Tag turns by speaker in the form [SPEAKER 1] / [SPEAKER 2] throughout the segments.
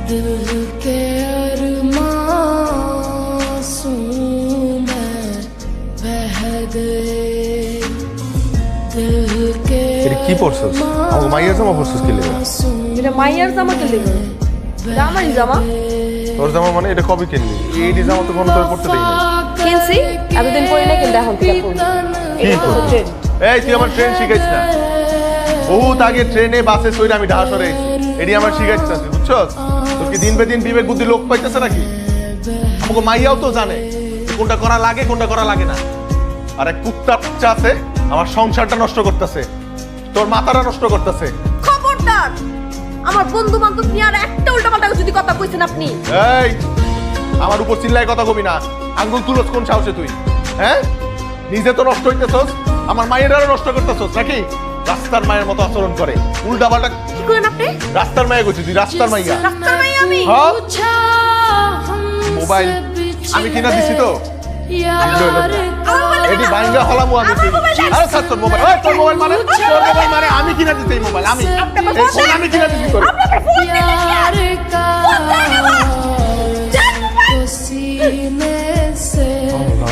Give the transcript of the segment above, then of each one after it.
[SPEAKER 1] কি পড়ছস? আমাকে মাইয়ার জামা পড়ছস কি লাগা?
[SPEAKER 2] এটা মাইয়ার জামা কে লাগা? এটা আমারই জামা।
[SPEAKER 1] তোর জামা মানে এটা কবে কিনলি? এই জামা তো কোনো তোর পড়তে দেই না।
[SPEAKER 2] কিনছি এতদিন পরে না কিন্তু এখন থেকে পড়ব। এটা তো ট্রেন্ড।
[SPEAKER 1] এই তুই আমার ট্রেন শিখাইছ না। বহুত আগে ট্রেনে বাসে চড়ে আমি ঢাকা সরে এডি আমার শিখাইছ না তুই বুঝছস? তোর কি দিন বে দিন বিবেক বুদ্ধি লোক পাইতেছে নাকি? আমাকে মাইয়াও তো জানে কোনটা করা লাগে কোনটা করা লাগে না। আর এক কুত্তা বাচ্চা আছে আমার সংসারটা নষ্ট করতেছে, তোর মাথাটা নষ্ট করতেছে।
[SPEAKER 2] খবরদার আমার বন্ধু বান্ধব নিয়ে আর একটা উল্টাপাল্টা যদি কথা কইছেন আপনি।
[SPEAKER 1] এই আমার উপর চিল্লায় কথা কবি না। আঙ্গুল তুলস কোন সাহসে তুই? হ্যাঁ নিজে তো নষ্ট হইতেছস, আমার মায়েরাও নষ্ট করতেছস নাকি? রাস্তার মায়ের মতো আচরণ করে উল্টাপাল্টা।
[SPEAKER 2] কি করেন আপনি?
[SPEAKER 1] রাস্তার মায়ে কইছিস তুই? রাস্তার মাইয়া?
[SPEAKER 2] রাস্তার মাইয়া আমি?
[SPEAKER 1] হ্যাঁ মোবাইল আমি কিনা দিছি তো এটি বাইঙ্গা হলাম আমি। আরে স্যার তোর মোবাইল, ওই তোর মোবাইল মানে তোর মোবাইল মানে আমি কিনা দিছি এই মোবাইল আমি। এই ফোন আমি কিনা দিছি তোর।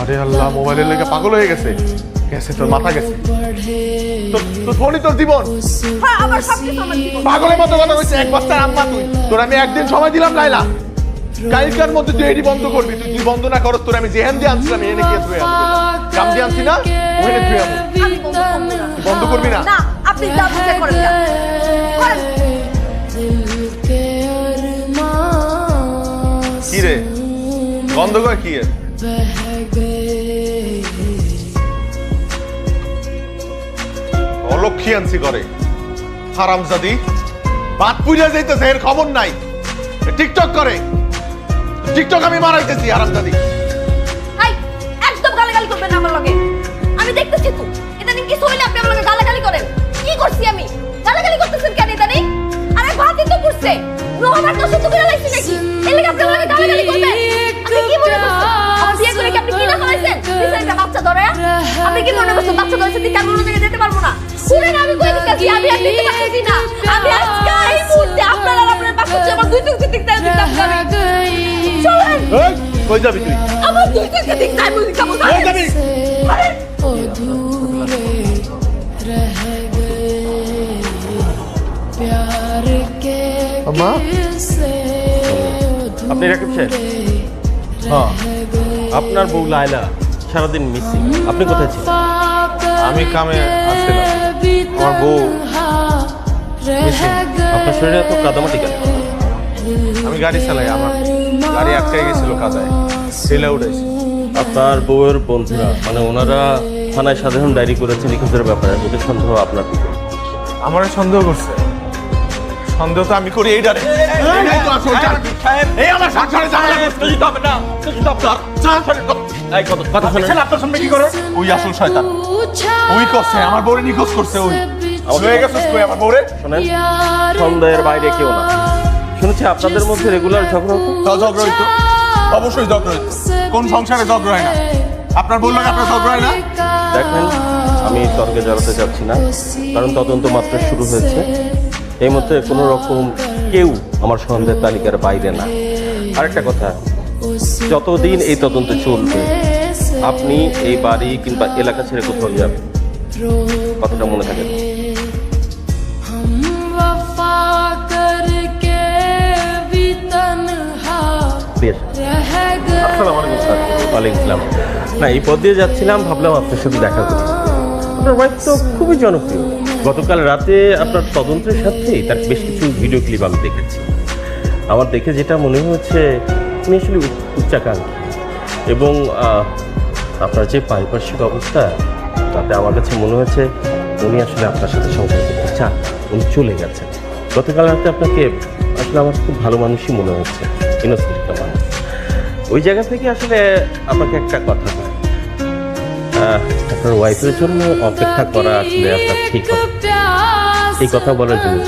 [SPEAKER 1] আরে আল্লাহ মোবাইলের লেগে পাগল হয়ে গেছে। গেছে তোর মাথা গেছে। তোর ফোনই তোর জীবন।
[SPEAKER 2] হ্যাঁ আমার সবকিছু আমার জীবন।
[SPEAKER 1] পাগলের মতো কথা কইছিস। এক বস্তার আম্মা তুই। তোর আমি একদিন সময় দিলাম লাইলা। কালকার মধ্যে তুই এডি বন্ধ করবি। তুই বন্ধ না করস তোর আমি যেহেন দিয়ে আনছিলাম এনে কি তুই কাম দিয়ে আনছি না ওখানে তুই
[SPEAKER 2] আমি
[SPEAKER 1] বন্ধ করবি না।
[SPEAKER 2] না আপনি যা বুঝে করেন না করেন।
[SPEAKER 1] কি রে বন্ধ কর কি রে? অলক্ষী আনছি করে হারামজাদি বাদ পুইলা যাইতেছে এর খবর নাই। টিকটক করে টিকটক আমি মারাইতেছি হারামজাদি।
[SPEAKER 2] এই একদম গালাগালি করবেন না আমার লগে। আমি দেখতেছি তো এটা নিন কিছু হইলে আপনি আমার লগে গালাগালি করেন। কি করছি আমি? গালাগালি করতেছেন কেন এটা নেই? আরে ভাতই তো করছে রোহানার দোষ তো করে লাইছি নাকি? এর লাগি আপনি আমার লগে গালাগালি করবেন? আপনি কি মনে করছেন আমার বিয়ে করে কি আপনি কি না ফলাইছেন? দিছেন একটা বাচ্চা ধরে? আপনি কি মনে করছেন বাচ্চা ধরেছে দিকে আমি অন্য জায়গায় যেতে পারবো না? শুনে না আমি কই দিতেছি আমি আর দিতে পারতেছি না। আমি আজকে এই মুহূর্তে আপনার আর আপনার বাচ্চা আমার দুই টুক দিতে দিতে চলেন।
[SPEAKER 1] এই কই যাবি তুই?
[SPEAKER 2] আমার দুই টুক দিতে দিতে আমি খাবো।
[SPEAKER 1] কই যাবি? আম্মা
[SPEAKER 3] আপনি রাকিব সাহেব?
[SPEAKER 1] হ্যাঁ
[SPEAKER 3] আপনার বউ লায়লা সারাদিন মিসিং। আপনি কোথায় ছিলেন?
[SPEAKER 1] আমি কামে আসছিলাম। আমার বউ মিসিং।
[SPEAKER 3] আপনার শরীরে এত কাদামাটি কেন?
[SPEAKER 1] আমি গাড়ি চালাই, আমার গাড়ি আটকায় গেছিল কাদায়, ঠেলে উঠেছি।
[SPEAKER 3] আপনার বউয়ের বন্ধুরা মানে ওনারা থানায় সাধারণ ডায়েরি করেছে নিখোঁজের ব্যাপারে। ওদের সন্দেহ আপনার দিকে।
[SPEAKER 1] আমার সন্দেহ করছে। সন্দেহ তো আমি করি এইটারে। এই তো আসল সাহেব। এই আমার সংসারে ঝামেলা করতে দিতে হবে না। কিছু আপনার
[SPEAKER 3] এই কথা শুনেন।
[SPEAKER 1] আপনার সামনে কি করে? ওই আসল শয়তান। ওই করছে আমার বউরে নিখোঁজ করছে। ওই হয়ে গেছে কই আমার বউরে?
[SPEAKER 3] শুনেন সন্দেহের বাইরে কেউ না। শুনেছি আপনাদের মধ্যে রেগুলার ঝগড়া হতো।
[SPEAKER 1] ঝগড়া হইতো, অবশ্যই ঝগড়া হইতো। কোন সংসারে ঝগড়া হয় না? আপনার বললো আপনার ঝগড়া হয় না?
[SPEAKER 3] দেখেন আমি তর্কে জড়াতে চাচ্ছি না, কারণ তদন্ত মাত্র শুরু হয়েছে। এই মধ্যে কোনো রকম কেউ আমার সন্দেহের তালিকার বাইরে না। আরেকটা কথা, যতদিন এই তদন্ত চলবে আপনি এই বাড়ি কিংবা এলাকা ছেড়ে কোথাও যাবেন, কথাটা মনে থাকে। না এই পথ দিয়ে যাচ্ছিলাম, ভাবলাম আপনার সাথে দেখা করি। আপনার ওয়াইফ তো খুবই জনপ্রিয়। গতকাল রাতে আপনার তদন্তের সাথে তার বেশ কিছু ভিডিও ক্লিপ আমি দেখেছি। আমার দেখে যেটা মনে হচ্ছে উনি আসলে উচ্চাকাঙ্ক্ষী এবং আপনার যে পারিপার্শ্বিক অবস্থা তাতে আমার কাছে মনে হচ্ছে উনি আসলে আপনার সাথে সংসার করতে চান, উনি চলে গেছেন। গতকাল রাতে আপনাকে আসলে আমার খুব ভালো মানুষই মনে হচ্ছে, ইনোসেন্ট একটা মানুষ। ওই জায়গা থেকে আসলে আমাকে একটা কথা বলে, আপনার ওয়াইফের জন্য অপেক্ষা করা আসলে আপনার ঠিক হবে, এই কথা বলার জন্য